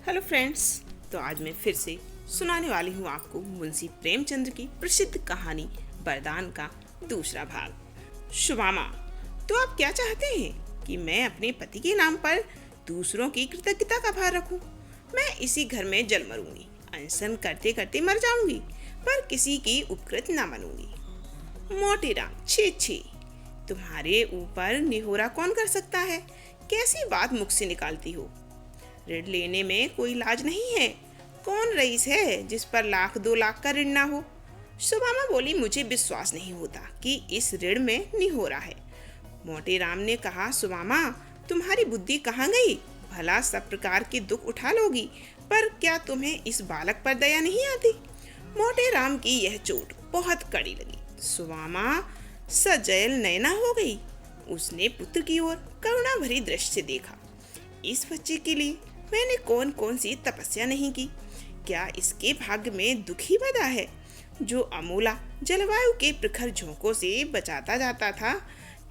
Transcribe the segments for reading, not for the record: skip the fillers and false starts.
Hello friends. तो आज मैं फिर से सुनाने वाली हूँ आपको मुंशी प्रेमचंद्र की प्रसिद्ध कहानी वरदान का दूसरा भाग। शुभामा, तो आप क्या चाहते हैं कि मैं अपने पति के नाम पर दूसरों की कृतज्ञता का भार रखूं? मैं इसी घर में जल मरूंगी, अनशन करते करते मर जाऊंगी, पर किसी की उपकृत ना बनूंगी। मोटेराम, छी छी, तुम्हारे ऊपर निहोरा कौन कर सकता है? कैसी बात मुख से निकालती हो? ऋण लेने में कोई लाज नहीं है। कौन रईस है जिस पर 1,00,000-2,00,000 का ऋण ना हो? सुबामा बोली, मुझे विश्वास नहीं होता कि इस ऋण में निहोरा है। मोटेराम ने कहा, सुबामा, तुम्हारी बुद्धि कहाँ गई? भला सब प्रकार के दुख उठा लोगी, पर क्या तुम्हें इस बालक पर दया नहीं आती? मोटेराम की यह चोट बहुत कड़ी लगी। सुबामा सजल नयना हो गई। उसने पुत्र की ओर करुणा भरी दृष्टि से देखा। इस बच्चे के लिए मैंने कौन कौन सी तपस्या नहीं की। क्या इसके भाग्य में दुख ही बदा है, जो अमूला जलवायु के प्रखर झोंकों से बचाता जाता था,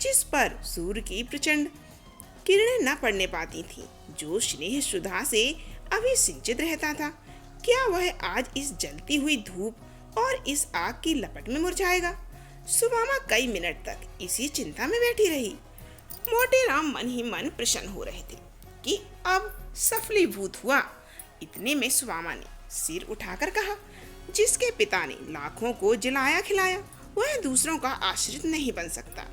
जिस पर सूर्य की प्रचंड किरणें न पड़ने पाती थीं, जो स्नेह सुधा से अभिसिंचित रहता था। क्या वह आज इस जलती हुई धूप और इस आग की लपट में मुरझाएगा? सुबामा कई मिनट तक इसी चिंता में बैठी रही। मोटेराम मन ही मन प्रसन्न हो रहे थे कि अब सफलीभूत हुआ। इतने में सुबामा ने सिर उठाकर कहा, जिसके पिता ने लाखों को जिलाया खिलाया, वह दूसरों का आश्रित नहीं बन सकता।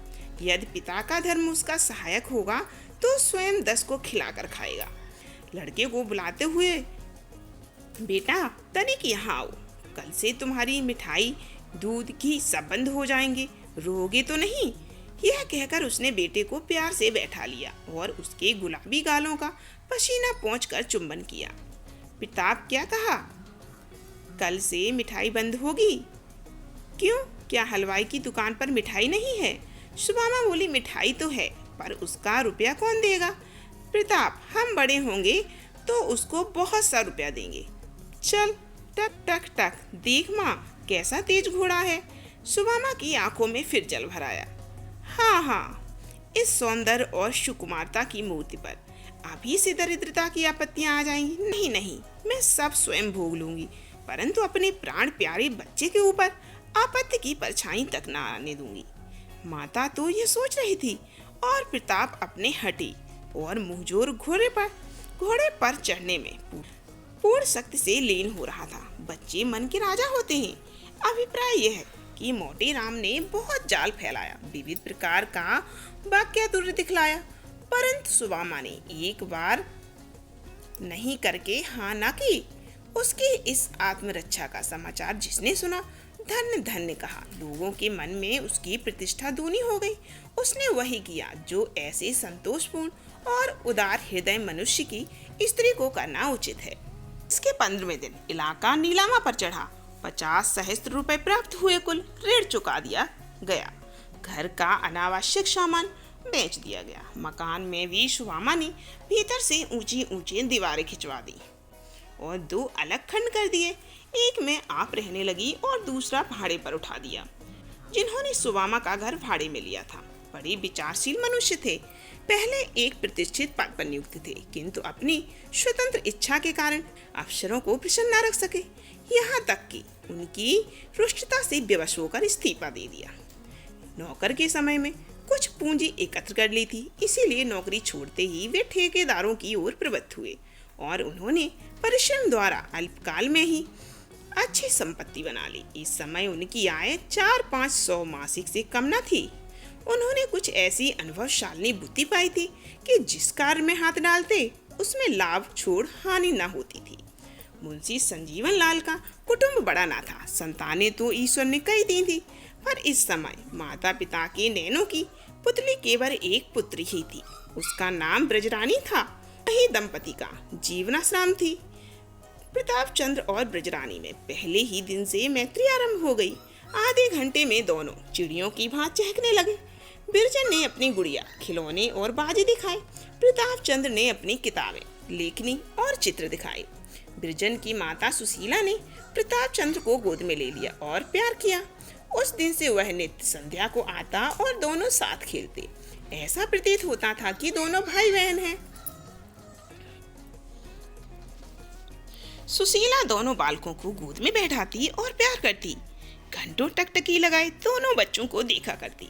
यदि पिता का धर्म उसका सहायक होगा तो स्वयं 10 को खिलाकर खाएगा। लड़के को बुलाते हुए, बेटा तनिक यहाँ आओ, कल से तुम्हारी मिठाई दूध घी सब बंद हो जाएंगे, रोगे तो नहीं? यह कहकर उसने बेटे को प्यार से बैठा लिया और उसके गुलाबी गालों का पसीना पोंछकर चुंबन किया। पिताप, क्या कहा? कल से मिठाई बंद होगी? क्यों, क्या हलवाई की दुकान पर मिठाई नहीं है? सुबामा बोली, मिठाई तो है, पर उसका रुपया कौन देगा? प्रताप, हम बड़े होंगे तो उसको बहुत सा रुपया देंगे। चल, टक टक टक, देख माँ कैसा तेज घोड़ा है। सुबामा की आंखों में फिर जल भर आया। हाँ, इस सौंदर्य और सुकुमारता की मूर्ति पर अभी से दरिद्रता की आपत्तियां आ जाएंगी। नहीं, मैं सब स्वयं भोग लूंगी, परंतु अपने प्राण प्यारे बच्चे के ऊपर आपत्ति की परछाई तक न आने दूंगी। माता तो ये सोच रही थी और प्रताप अपने हटे और मुंहजोर घोड़े पर चढ़ने में पूर्ण शक्ति से लीन हो रहा था। बच्चे मन के राजा होते हैं। अभिप्राय यह है कि मोटेराम ने बहुत जाल फैलाया, विविध प्रकार का वाक्यातुर दिखलाया, परंतु सुबामा ने एक बार नहीं करके हाँ ना की। उसकी इस आत्मरक्षा का समाचार जिसने सुना, धन्य धन्य कहा। लोगों के मन में उसकी प्रतिष्ठा दूनी हो गई। उसने वही किया जो ऐसे संतोषपूर्ण और उदार हृदय मनुष्य की स्त्री को करना उचित है। इसके 15वें दिन इलाका नीलामा पर चढ़ा। 50 सहस्त्र रुपए प्राप्त हुए। कुल ऋण चुका दिया गया। घर का अनावश्यक सामान बेच दिया गया। मकान में भी सुबामा ने भीतर से ऊंची ऊंची दीवारें खिंचवा दी और 2 अलग खंड कर दिए। एक में आप रहने लगी और दूसरा भाड़े पर उठा दिया। जिन्होंने सुबामा का घर भाड़े में लिया था बड़े विचारशील मनुष्य थे। पहले एक प्रतिष्ठित पद पर नियुक्त थे, किंतु अपनी स्वतंत्र इच्छा के कारण अफसरों को प्रसन्न न रख सके। यहाँ तक कि उनकी रुष्टता से विवश होकर इस्तीफा दे दिया। नौकर के समय में कुछ पूंजी एकत्र कर ली थी, इसीलिए नौकरी छोड़ते ही वे ठेकेदारों की ओर प्रवृत्त हुए और उन्होंने परिश्रम द्वारा अल्पकाल में ही अच्छी संपत्ति बना ली। इस समय उनकी आय 400-500 मासिक से कम न थी। उन्होंने कुछ ऐसी अनुभवशालिनी बुद्धि पाई थी कि जिस कार्य में हाथ डालते उसमें लाभ छोड़ हानि न होती थी। मुंशी संजीवन लाल का कुटुंब बड़ा ना था। संतानें तो ईश्वर ने कई दी थी, पर इस समय माता पिता के नैनों की पुतली केवल एक पुत्री ही थी। उसका नाम ब्रजरानी था। वही दंपति का जीवनाश्रम थी। प्रताप चंद्र और ब्रजरानी में पहले ही दिन से मैत्री आरंभ हो गई। आधे घंटे में दोनों चिड़ियों की भांति चहकने लगे। बिरजन ने अपनी गुड़िया, खिलौने और बाजे दिखाए। प्रताप चंद्र ने अपनी किताबें, लेखनी और चित्र दिखाए। बिरजन की माता सुशीला ने प्रताप चंद्र को गोद में ले लिया और प्यार किया। उस दिन से वह नित्य संध्या को आता और दोनों साथ खेलते। ऐसा प्रतीत होता था कि दोनों भाई बहन हैं। सुशीला दोनों बालकों को गोद में बैठाती और प्यार करती। घंटों टकटकी लगाए दोनों बच्चों को देखा करती।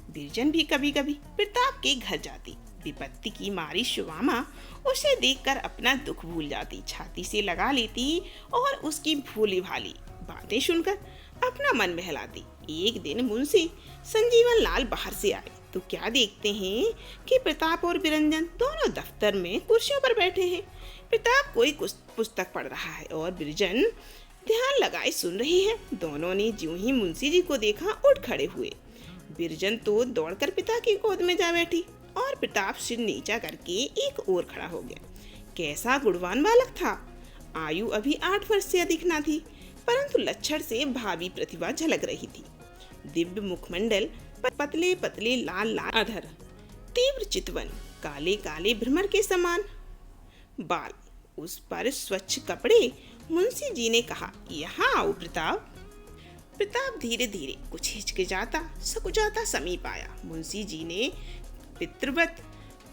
बिरजन भी कभी कभी प्रताप के घर जाती। विपत्ति की मारी शिवामा उसे देखकर अपना दुख भूल जाती, छाती से लगा लेती और उसकी भोली भाली बातें सुनकर अपना मन बहलाती। एक दिन मुंशी संजीवन लाल बाहर से आए तो क्या देखते हैं कि प्रताप और बिरंजन दोनों दफ्तर में कुर्सियों पर बैठे हैं। प्रताप कोई पुस्तक पढ़ रहा है और बिरजन ध्यान लगाए सुन रही है। दोनों ने ज्यों ही मुंशी जी को देखा उठ खड़े हुए। बिरजन तो दौड़कर पिता की गोद में जा बैठी और प्रताप सिर नीचा करके एक ओर खड़ा हो गया। कैसा गुणवान बालक था। आयु अभी 8 वर्ष से अधिक ना थी, परंतु लक्षण से भावी प्रतिभा झलक रही थी। दिव्य मुखमंडल, पतले पतले लाल लाल अधर, तीव्र चितवन, काले काले भ्रमर के समान बाल, उस पर स्वच्छ कपड़े। मुंशी जी ने कहा, यहाँ आओ प्रताप। प्रताप धीरे धीरे कुछ हिचकिचाता सकुचाता समीप आया। मुंशी जी ने पितृवत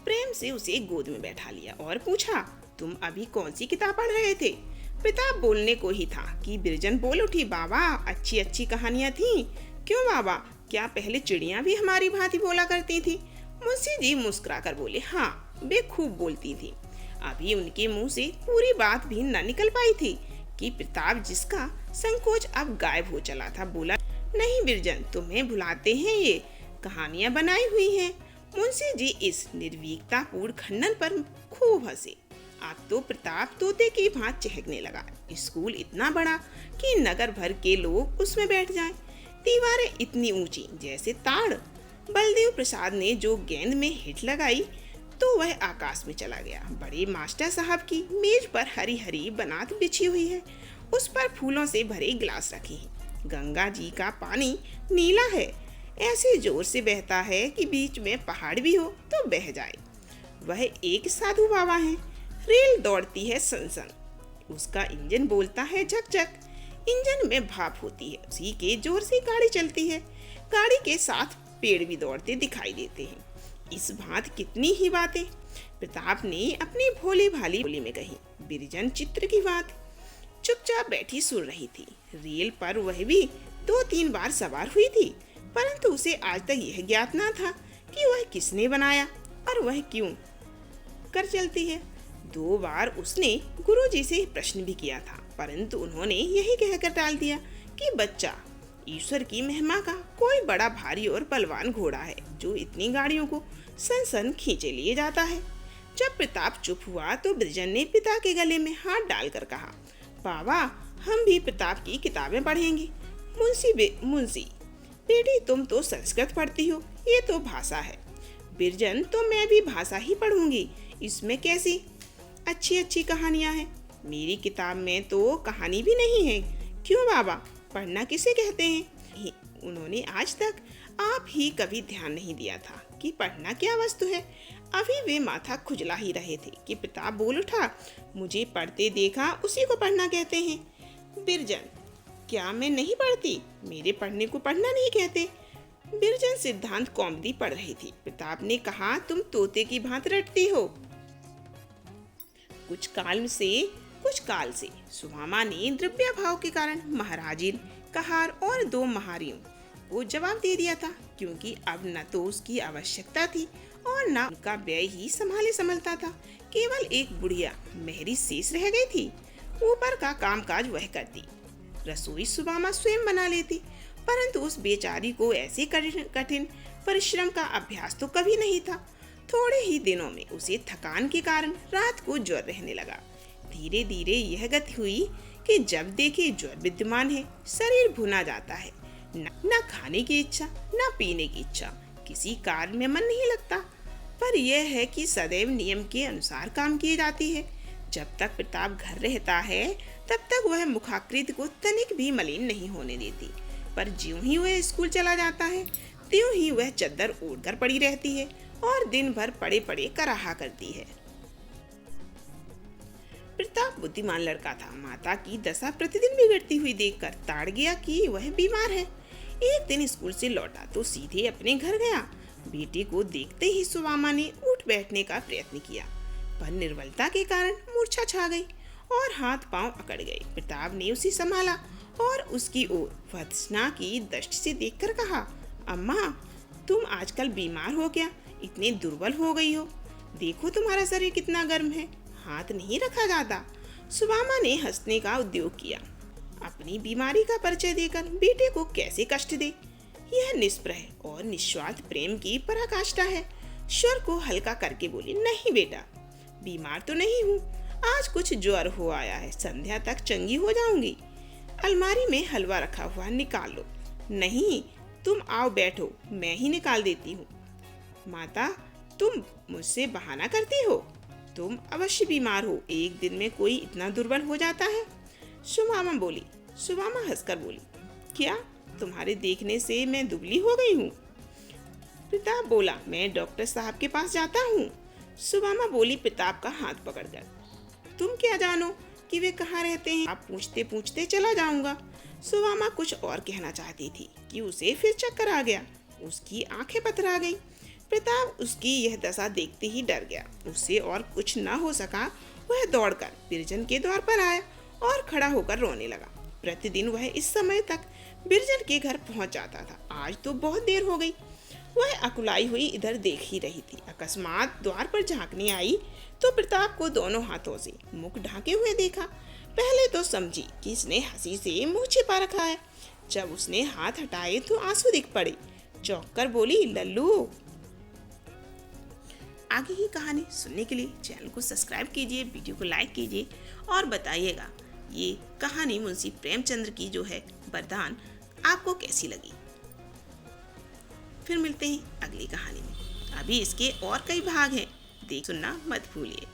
प्रेम से उसे गोद में बैठा लिया और पूछा, तुम अभी कौन सी किताब पढ़ रहे थे? प्रताप बोलने को ही था कि बिरजन बोल उठी, बाबा अच्छी अच्छी कहानियां थी। क्यों बाबा, क्या पहले चिड़ियां भी हमारी भांति बोला करती थी? मुंशी जी मुस्कुराकर बोले, हाँ वे खूब बोलती थी। अभी उनके मुंह से पूरी बात भी न निकल पाई थी कि प्रताप, जिसका संकोच अब गायब हो चला था, बोला, नहीं बिरजन, तुम्हें भुलाते हैं, ये कहानियां बनाई हुई हैं। मुंशी जी इस निर्भीकता पूर्ण खंडन पर खूब हंसे। अब तो प्रताप तोते की भांत चहकने लगा। स्कूल इतना बड़ा कि नगर भर के लोग उसमें बैठ जाएं। दीवारें इतनी ऊंची जैसे ताड़। बलदेव प्रसाद ने जो गेंद में हिट लगाई तो वह आकाश में चला गया। बड़े मास्टर साहब की मेज पर हरी हरी बनात बिछी हुई है। उस पर फूलों से भरे गिलास रखे हैं। गंगा जी का पानी नीला है, ऐसे जोर से बहता है कि बीच में पहाड़ भी हो तो बह जाए। वह एक साधु बाबा है। रेल दौड़ती है सन, उसका इंजन बोलता है झक झक। इंजन में भाप होती है, उसी के जोर से गाड़ी चलती है। गाड़ी के साथ पेड़ भी दौड़ते दिखाई देते हैं। इस भांत कितनी ही बातें प्रताप ने अपनी भोली भाली बोली में कही। बिरजन चित्र की बात चुपचाप बैठी सुन रही थी। रेल पर वह भी 2-3 बार सवार हुई थी, परंतु उसे आज तक यह ज्ञात न था कि वह किसने बनाया और वह क्यों कर चलती है। 2 बार उसने गुरुजी से प्रश्न भी किया था, परंतु उन्होंने यही कहकर टाल दिया कि बच्चा, ईश्वर की महिमा का कोई बड़ा भारी और बलवान घोड़ा है जो इतनी गाड़ियों को सन सन खींचे लिए जाता है। जब प्रताप चुप हुआ तो बिरजन ने पिता के गले में हाथ डालकर कहा, बाबा हम भी प्रताप की किताबें पढ़ेंगे। मुंशी बेटी, तुम तो संस्कृत पढ़ती हो, ये तो भाषा है। बिरजन, तो मैं भी भाषा ही पढ़ूंगी, इसमें कैसी अच्छी अच्छी कहानियां हैं। मेरी किताब में तो कहानी भी नहीं है। क्यों बाबा, पढ़ना किसे कहते हैं? उन्होंने आज तक आप ही कभी ध्यान नहीं दिया था कि पढ़ना क्या वस्तु है। अभी वे माथा खुजला ही रहे थे कि प्रताप बोल उठा, मुझे पढ़ते देखा उसी को पढ़ना कहते हैं। बिरजन, क्या मैं नहीं पढ़ती? मेरे पढ़ने को पढ़ना नहीं कहते। बिरजन सिद्धांत कौमुदी पढ़ रही थी। प्रताप ने कहा, तुम तोते की भांति रटती हो। कुछ काल से सुहामा ने द्रव्य भाव के कारण महाराजिन, कहार और 2 महारियों को जवाब दे दिया था, क्योंकि अब न तो उसकी आवश्यकता थी और न उनका व्यय ही संभालता था। केवल एक बुढ़िया मेहरी शेष रह गई थी। ऊपर का कामकाज वह करती, रसोई सुहामा स्वयं बना लेती, परंतु उस बेचारी को ऐसे कठिन परिश्रम का अभ्यास तो कभी नहीं था। थोड़े ही दिनों में उसे थकान के कारण रात को ज्वर रहने लगा। धीरे धीरे यह गति हुई कि जब देखे ज्वर विद्यमान है, शरीर भुना जाता है। न खाने की इच्छा, न पीने की इच्छा, किसी कार्य में मन नहीं लगता। पर यह है कि सदैव नियम के अनुसार काम किए जाती है। जब तक प्रताप घर रहता है तब तक वह मुखाकृति को तनिक भी मलिन नहीं होने देती, पर ज्यों ही वह स्कूल चला जाता है त्यों ही वह चद्दर ओढ़कर पड़ी रहती है और दिन भर पड़े पड़े कराहा करती है। प्रताप बुद्धिमान लड़का था। माता की दशा प्रतिदिन बिगड़ती हुई देखकर ताड़ गया कि वह बीमार है। एक दिन स्कूल से लौटा तो सीधे अपने घर गया। बेटे को देखते ही सुवामा ने उठ बैठने का प्रयत्न किया, पर निर्बलता के कारण मूर्छा छा गई और हाथ पांव अकड़ गए। प्रताप ने उसे संभाला और उसकी ओर भर्त्सना की दृष्टि से देखकर कहा, अम्मा, तुम आजकल बीमार हो क्या? इतने दुर्बल हो गई हो। देखो तुम्हारा शरीर कितना गर्म है, हाथ नहीं रखा जाता। सुदामा ने हंसने का उद्योग किया। अपनी बीमारी का परिचय देकर बेटे को कैसे कष्ट दे। यह निष्प्रह और निस्वार्थ प्रेम की पराकाष्ठा है। स्वर को हल्का करके बोली, नहीं बेटा, बीमार तो नहीं हूँ। आज कुछ ज्वर हो आया है, संध्या तक चंगी हो जाऊंगी। अलमारी में हलवा रखा हुआ, निकाल लो। नहीं, तुम आओ बैठो, मैं ही निकाल देती हूँ। माता, तुम मुझसे बहाना करती हो। तुम अवश्य बीमार हो, एक दिन में कोई इतना दुर्बल हो जाता है। सुदामा बोली। सुदामा हंसकर बोली, क्या तुम्हारे देखने से मैं दुबली हो गई हूँ? प्रताप बोला, मैं डॉक्टर साहब के पास जाता हूँ। सुदामा बोली प्रताप का हाथ पकड़कर, तुम क्या जानो कि वे कहाँ रहते हैं? आप पूछते पूछते चला जाऊंगा। सुदामा कुछ और कहना चाहती थी कि उसे फिर चक्कर आ गया। उसकी आंखें पथरा गई। प्रताप उसकी यह दशा देखते ही डर गया। उससे और कुछ न हो सका। वह दौड़कर बिरजन के द्वार पर आया और खड़ा होकर रोने लगा। प्रतिदिन वह इस समय तक बिरजन के घर पहुंच जाता था। आज तो बहुत देर हो गई। वह अकुलाई हुई इधर देख ही रही थी। अकस्मात द्वार पर झांकने आई तो प्रताप को दोनों हाथों से मुख ढांके हुए देखा। पहले तो समझी कि इसने हंसी से मुंह छिपा रखा है। जब उसने हाथ हटाए तो आंसू दिख पड़े। चौंक कर बोली, लल्लू। आगे की कहानी सुनने के लिए चैनल को सब्सक्राइब कीजिए, वीडियो को लाइक कीजिए और बताइएगा ये कहानी मुंशी प्रेमचंद्र की जो है वरदान, आपको कैसी लगी। फिर मिलते हैं अगली कहानी में। अभी इसके और कई भाग हैं, देख सुनना मत भूलिए।